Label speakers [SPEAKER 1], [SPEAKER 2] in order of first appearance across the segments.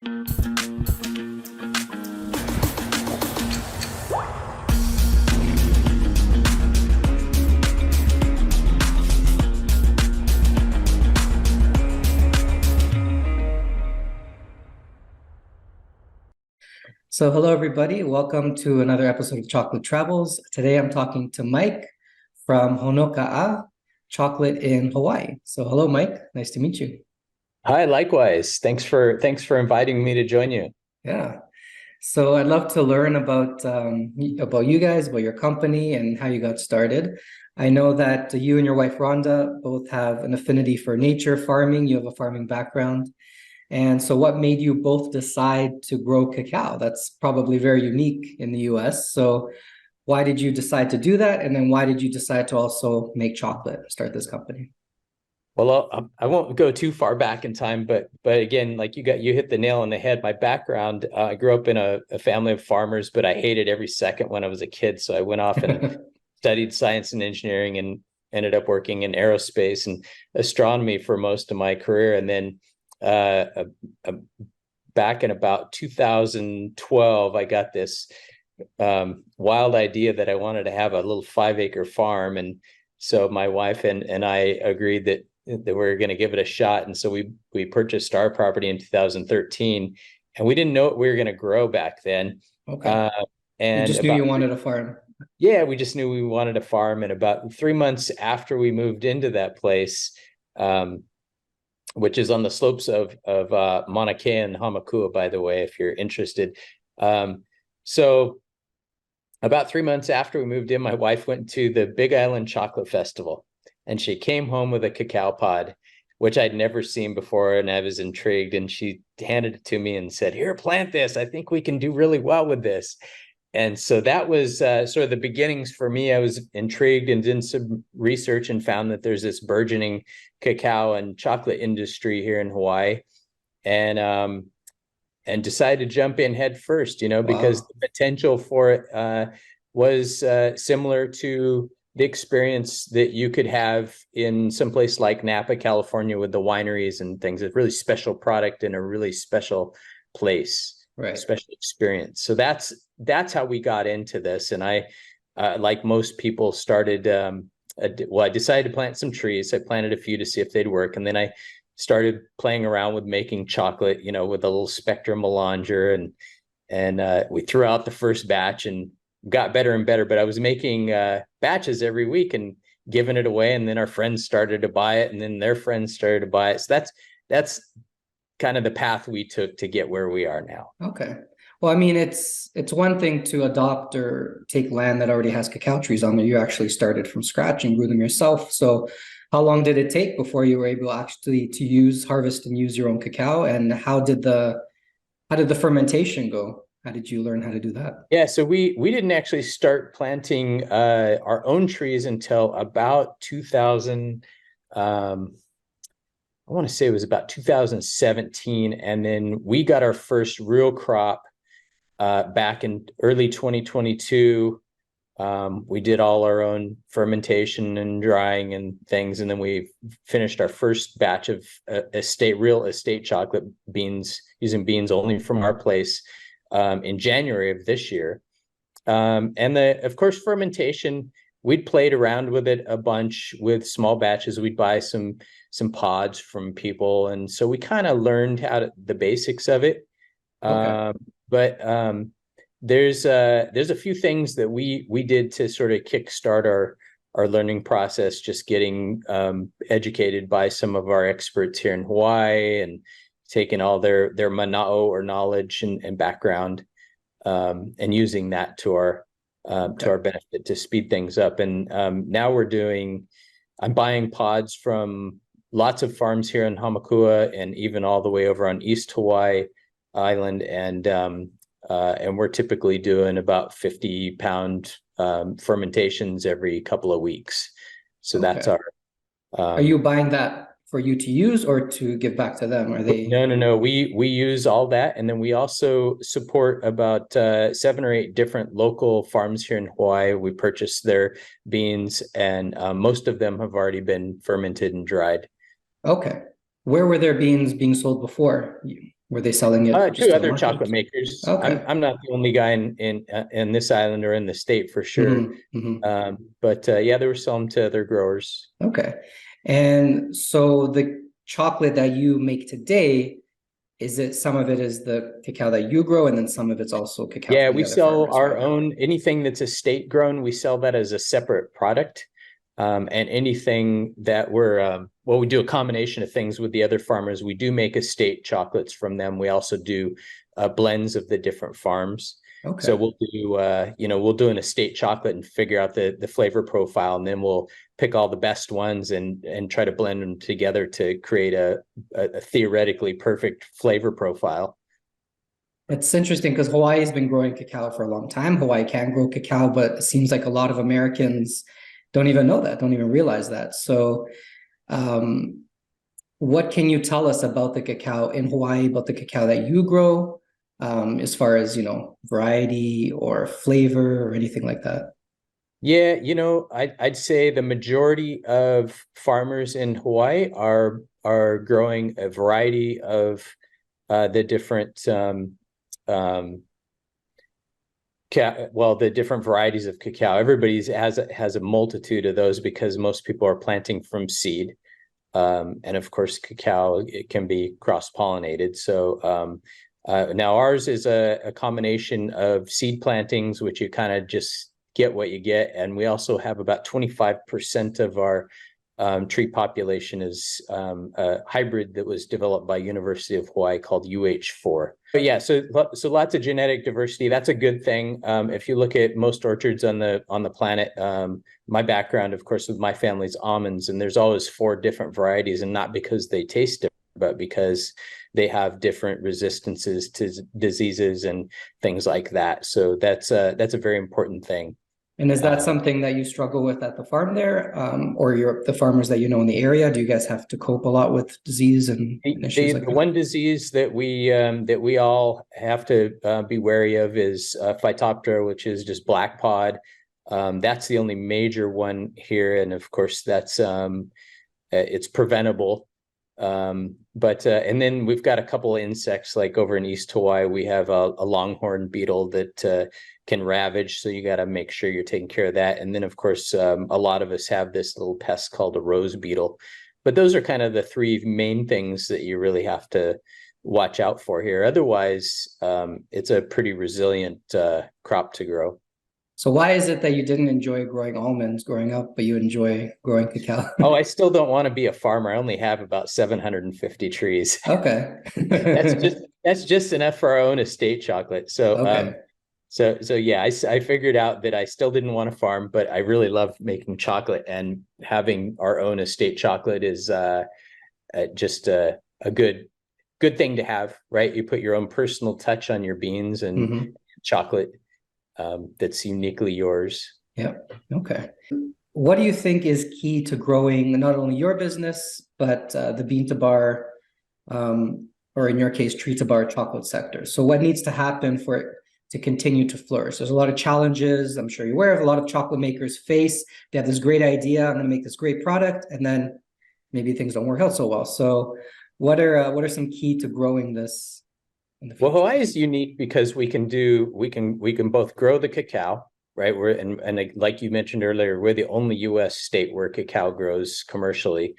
[SPEAKER 1] So hello, everybody. Welcome to another episode of Chocolate Travels. Today I'm talking to Mike from Honoka'a Chocolate in Hawaii. So hello, Mike. Nice to meet you.
[SPEAKER 2] Hi, likewise. Thanks for inviting me to join you.
[SPEAKER 1] Yeah. So I'd love to learn about you guys, about your company, and how you got started. I know that you and your wife Rhonda both have an affinity for nature farming. You have a farming background. And so what made you both decide to grow cacao? That's probably very unique in the US. So why did you decide to do that? And then why did you decide to also make chocolate, start this company?
[SPEAKER 2] Well, I won't go too far back in time, but again, like you hit the nail on the head. My background, I grew up in a family of farmers, but I hated every second when I was a kid. So I went off and studied science and engineering and ended up working in aerospace and astronomy for most of my career. And then back in about 2012, I got this wild idea that I wanted to have a little 5-acre farm. And so my wife and I agreed that we were going to give it a shot. And so we purchased our property in 2013, and we didn't know what we were going to grow back then.
[SPEAKER 1] Okay.
[SPEAKER 2] And
[SPEAKER 1] you just knew you wanted a farm.
[SPEAKER 2] Yeah, we just knew we wanted a farm. And about 3 months after we moved into that place, which is on the slopes of Mauna Kea and Hamakua, by the way, if you're interested. So about 3 months after we moved in, my wife went to the Big Island Chocolate Festival, and she came home with a cacao pod, which I'd never seen before, and I was intrigued. And she handed it to me and said, "Here, plant this. I think we can do really well with this." And so that was sort of the beginnings for me. I was intrigued and did some research and found that there's this burgeoning cacao and chocolate industry here in Hawaii, and decided to jump in head first, because the potential for it was similar to the experience that you could have in some place like Napa, California, with the wineries and things. It's a really special product in a really special place,
[SPEAKER 1] Right.
[SPEAKER 2] Special experience. So that's how we got into this. And I, like most people, started. I decided to plant some trees. I planted a few to see if they'd work, and then I started playing around with making chocolate, with a little spectrum melanger, and we threw out the first batch and got better and better. But I was making batches every week and giving it away, and then our friends started to buy it, and then their friends started to buy it. So that's kind of the path we took to get where we are now.
[SPEAKER 1] Okay. Well, I mean, it's one thing to adopt or take land that already has cacao trees on there. You actually started from scratch and grew them yourself. So how long did it take before you were able actually to harvest and use your own cacao? And how did the fermentation go? How did you learn how to do that?
[SPEAKER 2] Yeah, so we didn't actually start planting our own trees until about 2000. I want to say it was about 2017, and then we got our first real crop back in early 2022. We did all our own fermentation and drying and things, and then we finished our first batch of real estate chocolate beans, using beans only from our place, in January of this year. And of course, fermentation, we'd played around with it a bunch with small batches. We'd buy some pods from people, and so we kind of learned the basics of it.
[SPEAKER 1] Okay.
[SPEAKER 2] But there's a few things that we did to sort of kickstart our learning process, just getting educated by some of our experts here in Hawaii and taking all their mana'o or knowledge and background, and using that to our benefit to speed things up. And now I'm buying pods from lots of farms here in Hamakua and even all the way over on East Hawaii Island, and we're typically doing about 50-pound fermentations every couple of weeks. So that's our.
[SPEAKER 1] Are you buying that for you to use or to give back to them? Are they?
[SPEAKER 2] No. We use all that, and then we also support about 7 or 8 different local farms here in Hawaii. We purchase their beans, and most of them have already been fermented and dried.
[SPEAKER 1] Okay. Where were their beans being sold before? Were they selling it
[SPEAKER 2] Two
[SPEAKER 1] just to the
[SPEAKER 2] other
[SPEAKER 1] market?
[SPEAKER 2] chocolate makers.
[SPEAKER 1] Okay.
[SPEAKER 2] I'm not the only guy in this island or in the state for sure.
[SPEAKER 1] Hmm.
[SPEAKER 2] But yeah, they were selling to other growers.
[SPEAKER 1] Okay. And so the chocolate that you make today, is it some of it is the cacao that you grow, and then some of it's also cacao
[SPEAKER 2] Yeah,
[SPEAKER 1] from the
[SPEAKER 2] we
[SPEAKER 1] other
[SPEAKER 2] sell
[SPEAKER 1] farmers,
[SPEAKER 2] our
[SPEAKER 1] right?
[SPEAKER 2] own, anything that's estate grown, we sell that as a separate product. And anything that we do a combination of things with the other farmers. We do make estate chocolates from them. We also do blends of the different farms. So
[SPEAKER 1] Okay.
[SPEAKER 2] we'll do an estate chocolate and figure out the flavor profile, and then we'll pick all the best ones and try to blend them together to create a theoretically perfect flavor profile.
[SPEAKER 1] It's interesting because Hawaii has been growing cacao for a long time. Hawaii can grow cacao, but it seems like a lot of Americans don't even know that, don't even realize that. So, um, what can you tell us about the cacao in Hawaii, about the cacao that you grow, as far as, variety or flavor or anything like that?
[SPEAKER 2] Yeah, I'd say the majority of farmers in Hawaii are growing a variety of the different the different varieties of cacao. Everybody's has a multitude of those because most people are planting from seed. And of course, cacao, it can be cross-pollinated. So now ours is a combination of seed plantings, which you kind of just get what you get. And we also have about 25% of our tree population is a hybrid that was developed by University of Hawaii called UH4. But yeah, so lots of genetic diversity. That's a good thing. If you look at most orchards on the planet, my background, of course, with my family's almonds, and there's always 4 different varieties, and not because they taste different, but because they have different resistances to diseases and things like that. So that's a very important thing.
[SPEAKER 1] And is that something that you struggle with at the farm there, or the farmers that you know in the area? Do you guys have to cope a lot with disease and issues like
[SPEAKER 2] The
[SPEAKER 1] that?
[SPEAKER 2] one disease that we all have to be wary of is Phytophthora, which is just black pod. That's the only major one here, and of course that's it's preventable. But and then we've got a couple of insects, like over in East Hawaii, we have a longhorn beetle that can ravage. So you got to make sure you're taking care of that. And then, of course, a lot of us have this little pest called a rose beetle. But those are kind of the 3 main things that you really have to watch out for here. Otherwise, it's a pretty resilient crop to grow.
[SPEAKER 1] So why is it that you didn't enjoy growing almonds growing up, but you enjoy growing cacao?
[SPEAKER 2] Oh, I still don't want to be a farmer. I only have about 750 trees.
[SPEAKER 1] Okay.
[SPEAKER 2] That's just enough for our own estate chocolate. So
[SPEAKER 1] Okay.
[SPEAKER 2] so yeah, I figured out that I still didn't want to farm, but I really love making chocolate, and having our own estate chocolate is just a good thing to have, right? You put your own personal touch on your beans and
[SPEAKER 1] Hmm.
[SPEAKER 2] chocolate that's uniquely yours.
[SPEAKER 1] Yeah. Okay. What do you think is key to growing not only your business, but the bean to bar, or in your case, tree to bar chocolate sector? So what needs to happen for it to continue to flourish? There's a lot of challenges, I'm sure you're aware of, a lot of chocolate makers face. They have this great idea, I'm going to make this great product, and then maybe things don't work out so well. So what are some key to growing this in the
[SPEAKER 2] Well,
[SPEAKER 1] future?
[SPEAKER 2] Hawaii is unique because we can both grow the cacao, right? And like you mentioned earlier, we're the only U.S. state where cacao grows commercially.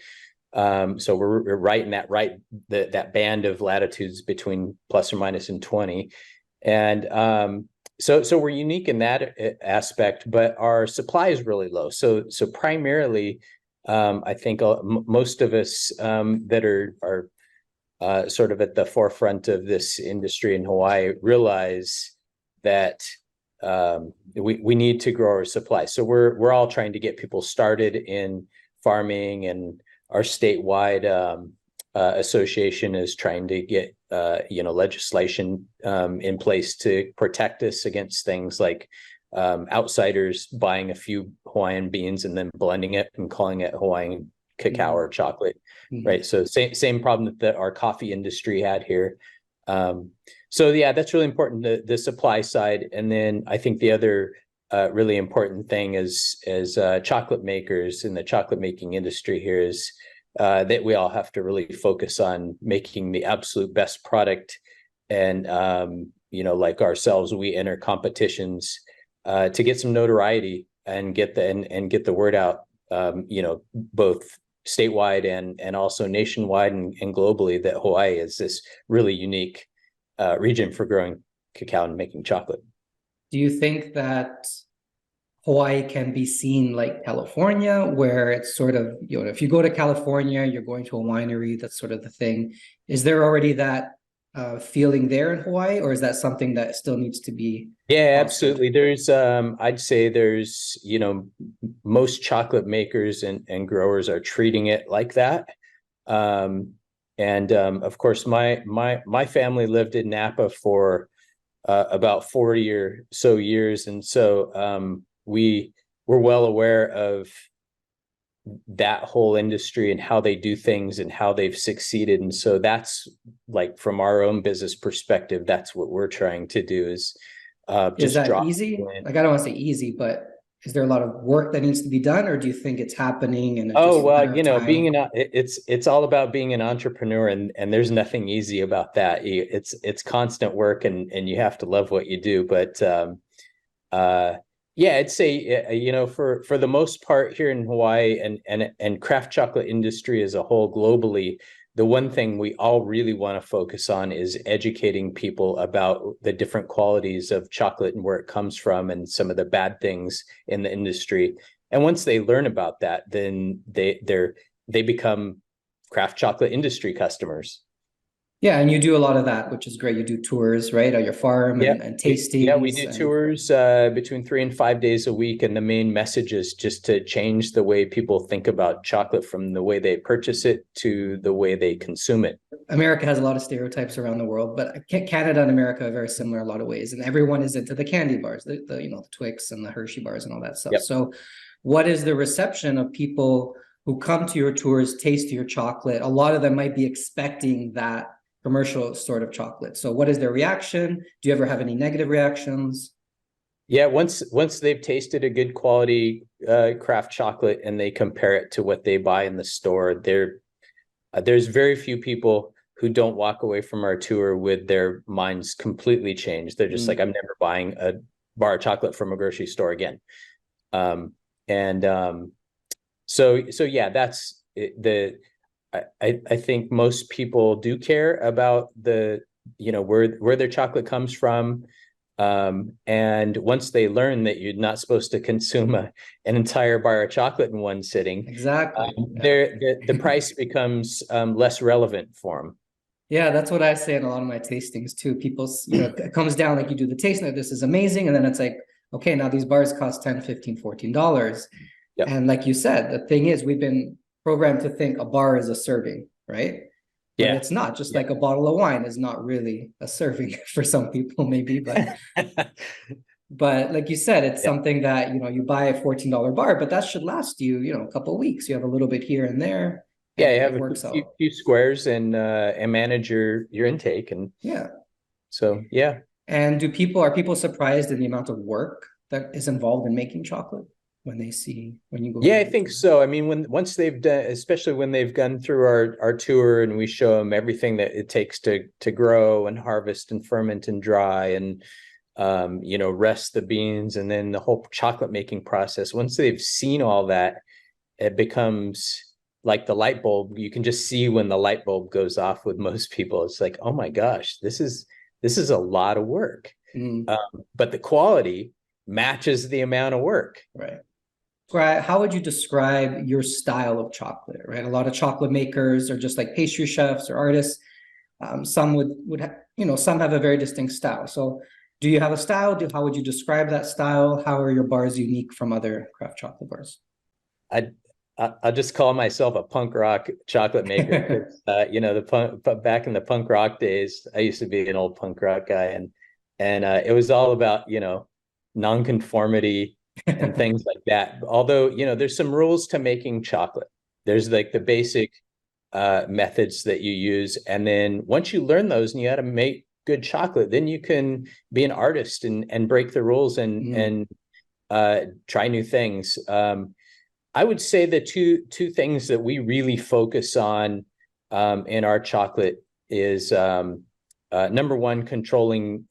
[SPEAKER 2] So we're right in that band of latitudes between plus or minus and 20. And so we're unique in that aspect, but our supply is really low. So primarily, I think most of us that are sort of at the forefront of this industry in Hawaii realize that we need to grow our supply. So we're all trying to get people started in farming, and our statewide association is trying to get legislation in place to protect us against things like outsiders buying a few Hawaiian beans and then blending it and calling it Hawaiian cacao or chocolate. Right. So same problem that our coffee industry had here. So yeah, that's really important, the supply side. And then I think the other really important thing is chocolate makers in the chocolate making industry here is that we all have to really focus on making the absolute best product. And, like ourselves, we enter competitions to get some notoriety and get the word out, both statewide and also nationwide and globally, that Hawaii is this really unique region for growing cacao and making chocolate.
[SPEAKER 1] Do you think that Hawaii can be seen like California, where it's sort of, if you go to California, you're going to a winery, that's sort of the thing. Is there already that feeling there in Hawaii, or is that something that still needs to be
[SPEAKER 2] Yeah,
[SPEAKER 1] fostered?
[SPEAKER 2] absolutely. There's, I'd say there's, most chocolate makers and growers are treating it like that. Of course, my family lived in Napa for about 40 or so years. And so we were well aware of that whole industry and how they do things and how they've succeeded. And so that's, like, from our own business perspective, that's what we're trying to do is
[SPEAKER 1] Is
[SPEAKER 2] just
[SPEAKER 1] that
[SPEAKER 2] drop
[SPEAKER 1] easy?
[SPEAKER 2] in.
[SPEAKER 1] Like, I don't want to say easy, but is there a lot of work that needs to be done, or do you think it's happening and it's
[SPEAKER 2] Oh,
[SPEAKER 1] just a
[SPEAKER 2] well,
[SPEAKER 1] matter of time?
[SPEAKER 2] it's all about being an entrepreneur, and there's nothing easy about that. It's constant work, and you have to love what you do. But yeah, I'd say, for the most part here in Hawaii and craft chocolate industry as a whole globally, the one thing we all really want to focus on is educating people about the different qualities of chocolate and where it comes from and some of the bad things in the industry. And once they learn about that, then they become craft chocolate industry customers.
[SPEAKER 1] Yeah, and you do a lot of that, which is great. You do tours, right, at your farm
[SPEAKER 2] Yeah,
[SPEAKER 1] and
[SPEAKER 2] yeah, we
[SPEAKER 1] tastings
[SPEAKER 2] do
[SPEAKER 1] and
[SPEAKER 2] tours between 3 and 5 days a week, and the main message is just to change the way people think about chocolate, from the way they purchase it to the way they consume it.
[SPEAKER 1] America has a lot of stereotypes around the world, but Canada and America are very similar in a lot of ways, and everyone is into the candy bars, the Twix and the Hershey bars and all that stuff.
[SPEAKER 2] Yep.
[SPEAKER 1] So, what is the reception of people who come to your tours, taste your chocolate? A lot of them might be expecting that commercial sort of chocolate. So, what is their reaction? Do you ever have any negative reactions?
[SPEAKER 2] Yeah, once they've tasted a good quality craft chocolate and they compare it to what they buy in the store, there's very few people who don't walk away from our tour with their minds completely changed. They're just like, I'm never buying a bar of chocolate from a grocery store again. So yeah, that's it. I think most people do care about where their chocolate comes from. And once they learn that you're not supposed to consume an entire bar of chocolate in one sitting,
[SPEAKER 1] Exactly.
[SPEAKER 2] the price becomes less relevant for them.
[SPEAKER 1] Yeah, that's what I say in a lot of my tastings too. People, it comes down like you do the tasting, like, this is amazing. And then it's like, okay, now these bars cost $10, $15, $14.
[SPEAKER 2] Yep.
[SPEAKER 1] And like you said, the thing is, we've been programmed to think a bar is a serving, right? But
[SPEAKER 2] Yeah.
[SPEAKER 1] it's not. Just like a bottle of wine is not really a serving for some people, maybe. But like you said, it's something that, you buy a $14 bar, but that should last you, a couple of weeks. You have a little bit here and there.
[SPEAKER 2] Yeah, you have
[SPEAKER 1] works
[SPEAKER 2] a
[SPEAKER 1] out.
[SPEAKER 2] few squares and manage your intake. And
[SPEAKER 1] Yeah.
[SPEAKER 2] so, yeah.
[SPEAKER 1] And are people surprised in the amount of work that is involved in making chocolate when you go?
[SPEAKER 2] Yeah, I think so. I mean, once they've done, especially when they've gone through our tour and we show them everything that it takes to grow and harvest and ferment and dry and rest the beans, and then the whole chocolate making process. Once they've seen all that, it becomes like the light bulb. You can just see when the light bulb goes off with most people. It's like, oh my gosh, this is a lot of work. But the quality matches the amount of work.
[SPEAKER 1] Right. How would you describe your style of chocolate? Right. A lot of chocolate makers are just like pastry chefs or artists. Some some have a very distinct style. So do you have a style? How would you describe that style? How are your bars unique from other craft chocolate bars?
[SPEAKER 2] I'll just call myself a punk rock chocolate maker. Back in the punk rock days, I used to be an old punk rock guy, and it was all about nonconformity and things like that. Although there's some rules to making chocolate. There's like the basic methods that you use, and then once you learn those and you how to make good chocolate, then you can be an artist and break the rules and try new things. I would say the two things that we really focus on in our chocolate is number one, controlling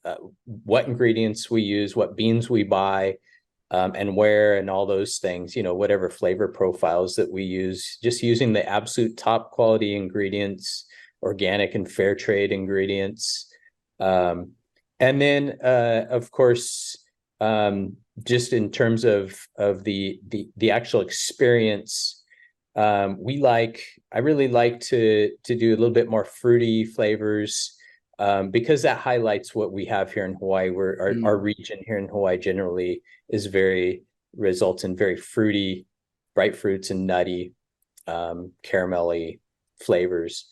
[SPEAKER 2] what ingredients we use, what beans we buy, and where, and all those things, whatever flavor profiles that we use, just using the absolute top quality ingredients, organic and fair trade ingredients. And then, of course, just in terms of the actual experience, I really like to do a little bit more fruity flavors, because that highlights what we have here in Hawaii, where our region here in Hawaii generally results in very fruity, bright fruits and nutty, caramelly flavors.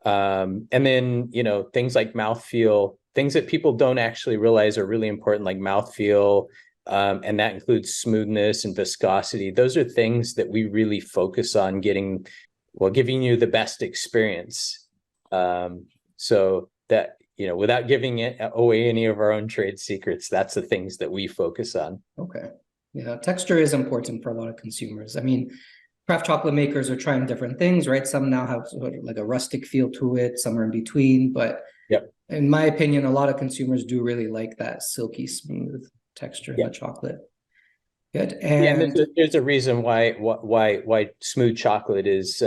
[SPEAKER 2] And then, things like mouthfeel, things that people don't actually realize are really important, like mouthfeel, and that includes smoothness and viscosity. Those are things that we really focus on giving you the best experience. So that, without giving it away any of our own trade secrets, that's the things that we focus on.
[SPEAKER 1] Okay. Yeah, texture is important for a lot of consumers. I mean, craft chocolate makers are trying different things, right? Some now have sort of like a rustic feel to it, some are in between, but
[SPEAKER 2] yep.
[SPEAKER 1] In my opinion, a lot of consumers do really like that silky smooth texture in the chocolate. Good. And
[SPEAKER 2] there's a reason why smooth chocolate is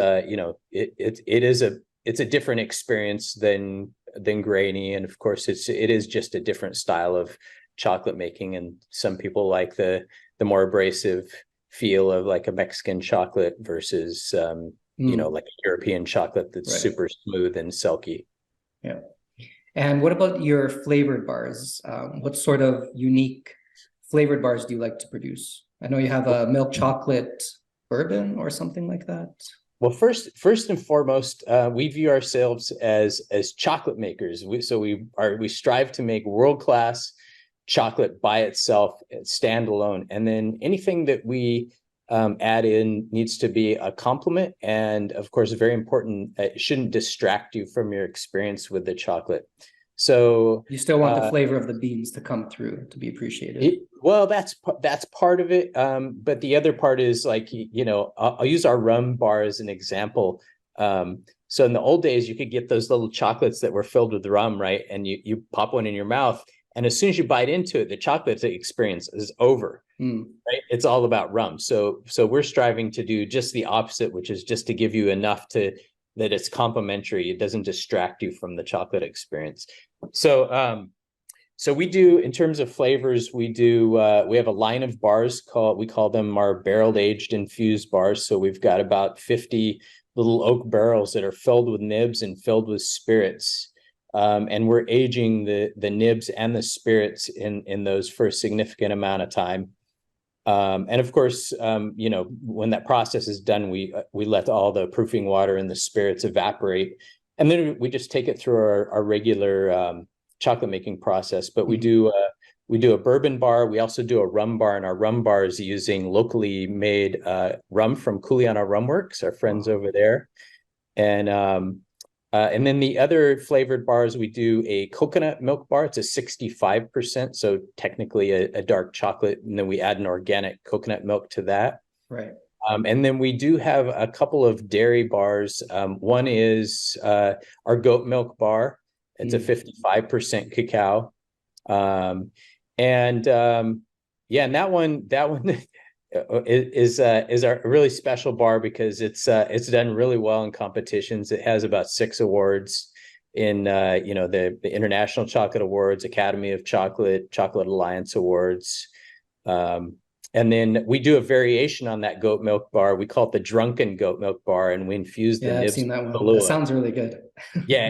[SPEAKER 2] it's a different experience than grainy, and of course it is just a different style of chocolate making, and some people like the more abrasive feel of like a Mexican chocolate versus like a European chocolate that's super smooth and silky.
[SPEAKER 1] Yeah. And what about your flavored bars? What sort of unique flavored bars do you like to produce? I know you have a milk chocolate bourbon or something like that.
[SPEAKER 2] Well, first and foremost, we view ourselves as chocolate makers. We strive to make world-class chocolate by itself, standalone, and then anything that we add in needs to be a complement, and of course, very important, it shouldn't distract you from your experience with the chocolate. So
[SPEAKER 1] you still want the flavor of the beans to come through to be appreciated.
[SPEAKER 2] That's part of it. But the other part is like, I'll use our rum bar as an example. So in the old days, you could get those little chocolates that were filled with rum, right? And you pop one in your mouth, and as soon as you bite into it, the chocolate experience is over. Right? It's all about rum. So we're striving to do just the opposite, which is just to give you enough that it's complementary. It doesn't distract you from the chocolate experience. So we do, in terms of flavors, we have a line of bars we call them our barreled aged infused bars. So we've got about 50 little oak barrels that are filled with nibs and filled with spirits. And we're aging the nibs and the spirits in those for a significant amount of time. And of course, when that process is done, we let all the proofing water and the spirits evaporate, and then we just take it through our regular chocolate making process. But we do a bourbon bar. We also do a rum bar, and our rum bar is using locally made rum from Kuleana Rum Works, our friends over there. And then the other flavored bars, we do a coconut milk bar. It's a 65%, so technically a dark chocolate, and then we add an organic coconut milk to that.
[SPEAKER 1] Right.
[SPEAKER 2] And then we do have a couple of dairy bars. One is our goat milk bar. It's a 55% cacao. And that one is a really special bar because it's done really well in competitions. It has about 6 awards in the International Chocolate Awards, Academy of Chocolate Alliance Awards. And then we do a variation on that goat milk bar. We call it the drunken goat milk bar, and we infuse the nibs.
[SPEAKER 1] I've seen that one. That sounds really good.
[SPEAKER 2] Yeah,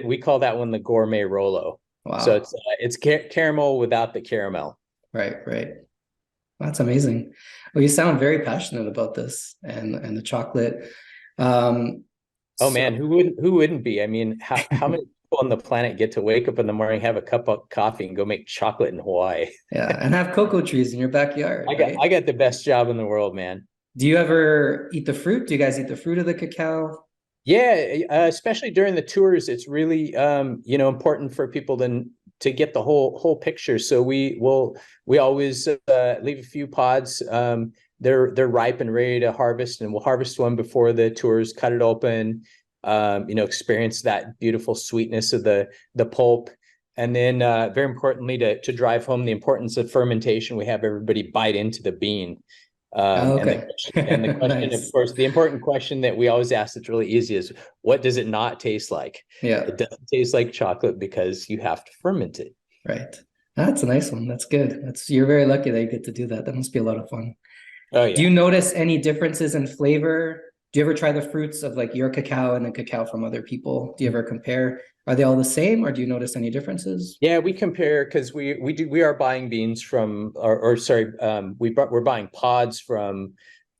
[SPEAKER 2] we call that one the gourmet Rolo.
[SPEAKER 1] Wow.
[SPEAKER 2] So it's caramel without the caramel.
[SPEAKER 1] Right. That's amazing. Well, you sound very passionate about this and the chocolate.
[SPEAKER 2] Man, who wouldn't be? I mean, how many people on the planet get to wake up in the morning, have a cup of coffee, and go make chocolate in Hawaii?
[SPEAKER 1] Yeah, and have cocoa trees in your backyard.
[SPEAKER 2] I got the best job in the world, man.
[SPEAKER 1] Do you ever eat the fruit? Do you guys eat the fruit of the cacao?
[SPEAKER 2] Yeah, especially during the tours, it's really important for people to get the whole picture. So we always leave a few pods they're ripe and ready to harvest, and we'll harvest one before the tours, cut it open, experience that beautiful sweetness of the pulp. And then very importantly, to drive home the importance of fermentation, we have everybody bite into the bean.
[SPEAKER 1] Okay.
[SPEAKER 2] And the question,
[SPEAKER 1] Nice.
[SPEAKER 2] of course, the important question that we always ask that's really easy is, what does it not taste like?
[SPEAKER 1] Yeah.
[SPEAKER 2] It doesn't taste like chocolate because you have to ferment it.
[SPEAKER 1] Right. That's a nice one. That's good. You're very lucky that you get to do that. That must be a lot of fun.
[SPEAKER 2] Oh,
[SPEAKER 1] Do
[SPEAKER 2] yeah.
[SPEAKER 1] you notice any differences in flavor? Do you ever try the fruits of like your cacao and the cacao from other people? Do you ever compare? Are they all the same, or do you notice any differences?
[SPEAKER 2] Yeah, we compare because we are buying beans from, we're buying pods from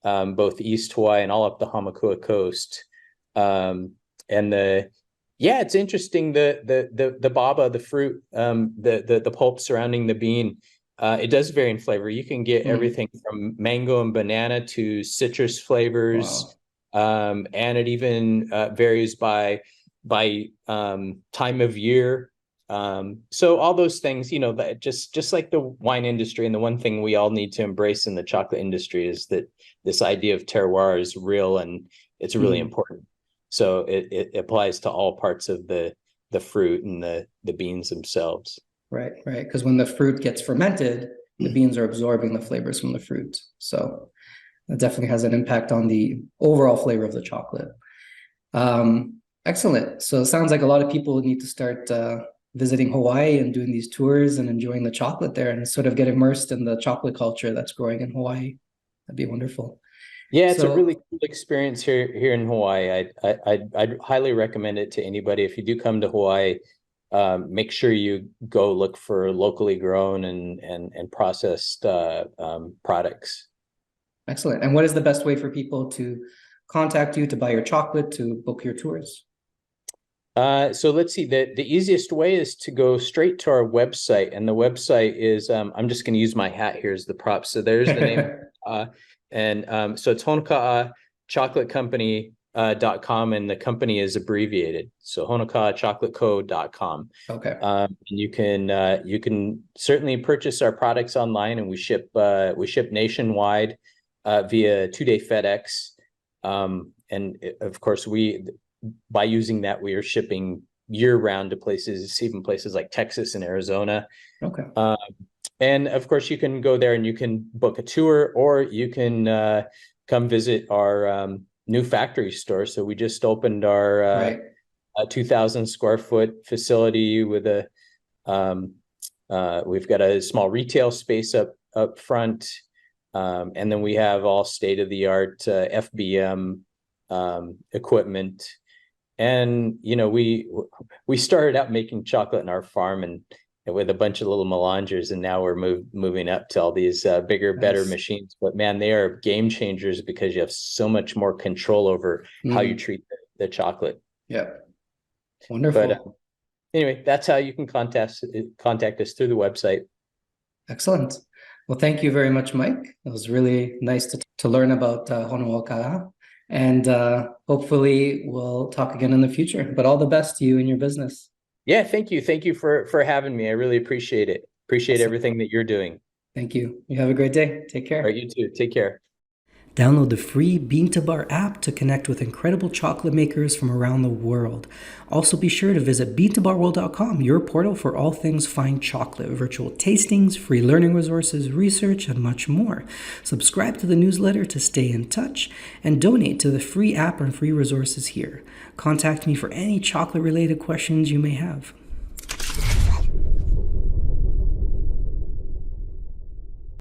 [SPEAKER 2] both East Hawaii and all up the Honoka'a coast. It's interesting, the baba, the fruit, the pulp surrounding the bean, it does vary in flavor. You can get everything from mango and banana to citrus flavors.
[SPEAKER 1] Wow.
[SPEAKER 2] And it even varies by time of year. So all those things, that just like the wine industry, and the one thing we all need to embrace in the chocolate industry is that this idea of terroir is real, and it's really important. So it applies to all parts of the fruit and the beans themselves.
[SPEAKER 1] Right. Because when the fruit gets fermented, the beans are absorbing the flavors from the fruit. So that definitely has an impact on the overall flavor of the chocolate. Excellent. So it sounds like a lot of people need to start visiting Hawaii and doing these tours and enjoying the chocolate there, and sort of get immersed in the chocolate culture that's growing in Hawaii. That'd be wonderful.
[SPEAKER 2] Yeah, it's a really cool experience here in Hawaii. I'd highly recommend it to anybody. If you do come to Hawaii, make sure you go look for locally grown and processed products.
[SPEAKER 1] Excellent. And what is the best way for people to contact you, to buy your chocolate, to book your tours?
[SPEAKER 2] So let's see, the easiest way is to go straight to our website, and the website is, I'm just going to use my hat here as the prop. So there's the name. So it's Honoka'a Chocolate Company.com, and the company is abbreviated. So Honoka'aChocolateCo.com.
[SPEAKER 1] Okay.
[SPEAKER 2] And you can certainly purchase our products online, and we ship nationwide via 2-day FedEx. And of course, by using that, we are shipping year round to places, even places like Texas and Arizona.
[SPEAKER 1] Okay.
[SPEAKER 2] And of course, you can go there and you can book a tour, or you can come visit our new factory store. So we just opened our 2,000 square foot facility with we've got a small retail space up front. And then we have all state-of-the-art FBM equipment. And we started out making chocolate in our farm and with a bunch of little melangers, and now we're moving up to all these bigger, better machines. But man, they are game changers because you have so much more control over how you treat the chocolate.
[SPEAKER 1] Yeah, wonderful.
[SPEAKER 2] But anyway, that's how you can contact us through the website.
[SPEAKER 1] Excellent. Well, thank you very much, Mike. It was really nice to learn about Honoka'a. And hopefully we'll talk again in the future. But all the best to you and your business.
[SPEAKER 2] Yeah, thank you. Thank you for having me. I really appreciate it. Appreciate everything that you're doing.
[SPEAKER 1] Thank you. You have a great day. Take care.
[SPEAKER 2] All right, you too. Take care.
[SPEAKER 1] Download the free Bean to Bar app to connect with incredible chocolate makers from around the world. Also be sure to visit beantobarworld.com, your portal for all things fine chocolate, virtual tastings, free learning resources, research, and much more. Subscribe to the newsletter to stay in touch, and donate to the free app and free resources here. Contact me for any chocolate-related questions you may have.